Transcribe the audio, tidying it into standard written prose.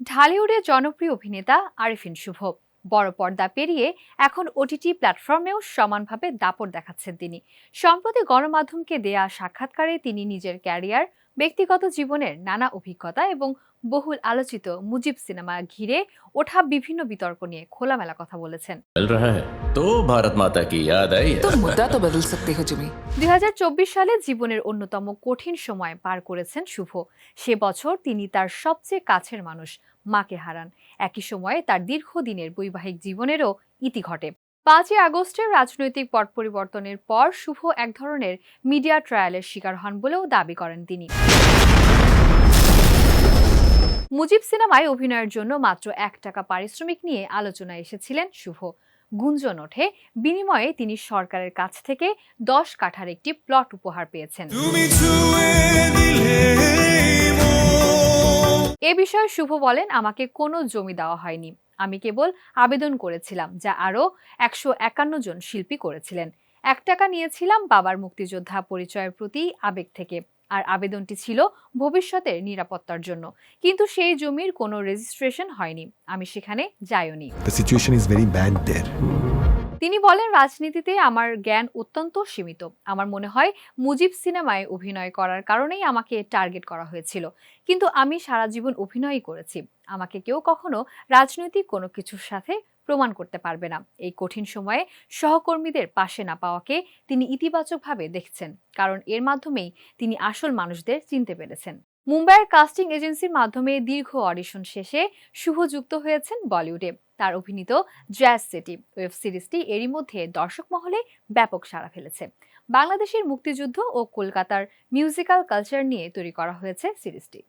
ঢালিউডের জনপ্রিয় অভিনেতা আরিফিন শুভ বড় পর্দা পেরিয়ে এখন ওটিটি প্ল্যাটফর্মেও সমানভাবে দাপট দেখাচ্ছেন তিনি। সম্প্রতি গণমাধ্যমকে দেয়া সাক্ষাৎকারে তিনি নিজের ক্যারিয়ার, ব্যক্তিগত জীবনের নানা অভিজ্ঞতা এবং বহুল আলোচিত মুজিব সিনেমা ঘিরে ওঠা বিভিন্ন বিতর্ক নিয়ে খোলামেলা কথা বলেছেন। चल रहा है तो भारत माता की याद आई है। तुम मुद्दा तो बदल सकते हो जिमी। 2024 সালে জীবনের অন্যতম কঠিন সময় পার করেছেন শুভ। সে বছর তিনি তার সবচেয়ে কাছের মানুষ মাকে হারান। একই সময়ে তার দীর্ঘদিনের বৈবাহিক জীবনেরও ইতি ঘটে। 5ই আগস্টের রাজনৈতিক পট পরিবর্তনের পর শুভ এক ধরনের মিডিয়া ট্রায়ালের শিকার হন বলেও দাবি করেন তিনি। মুজিব সিনেমায় অভিনয়ের জন্য মাত্র ৳1 পারিশ্রমিক নিয়ে আলোচনায় এসেছিলেন শুভ। গুঞ্জন ওঠে বিনিময়ে তিনি সরকারের কাছ থেকে 10 কাঠার একটি প্লট উপহার পেয়েছেন। এ বিষয়ে শুভ বলেন, আমাকে কোনো জমি দেওয়া হয়নি, আমি কেবল আবেদন করেছিলাম যা আরও 151 জন শিল্পী করেছিলেন। ৳1 নিয়েছিলাম বাবার মুক্তিযোদ্ধা পরিচয়ের প্রতি আবেগ থেকে, আর আবেদনটি ছিল ভবিষ্যতের নিরাপত্তার জন্য। কিন্তু সেই জমির কোনো রেজিস্ট্রেশন হয়নি, আমি সেখানে যাইওনি। The situation is very bad there. তিনি বলেন, রাজনীতিতে আমার জ্ঞান অত্যন্ত সীমিত। আমার মনে হয় মুজিব সিনেমায় অভিনয় করার কারণেই আমাকে টার্গেট করা হয়েছিল, কিন্তু আমি সারা জীবন অভিনয়ই করেছি। আমাকে কেউ কখনো রাজনৈতিক কোনো কিছুর সাথে প্রমাণ করতে পারবে না। এই কঠিন সময়ে সহকর্মীদের পাশে না পাওয়াকে তিনি ইতিবাচকভাবে দেখছেন, কারণ এর মাধ্যমেই তিনি আসল মানুষদের চিনতে পেরেছেন। মুম্বাইয়ের কাস্টিং এজেন্সির মাধ্যমে দীর্ঘ অডিশন শেষে শুভ যুক্ত হয়েছেন বলিউডে। তার অভিনীত জ্যাজ সিটি ওয়েব সিরিজটি এরই মধ্যে দর্শক মহলে ব্যাপক সাড়া ফেলেছে। বাংলাদেশের মুক্তিযুদ্ধ ও কলকাতার মিউজিক্যাল কালচার নিয়ে তৈরি করা হয়েছে সিরিজটি।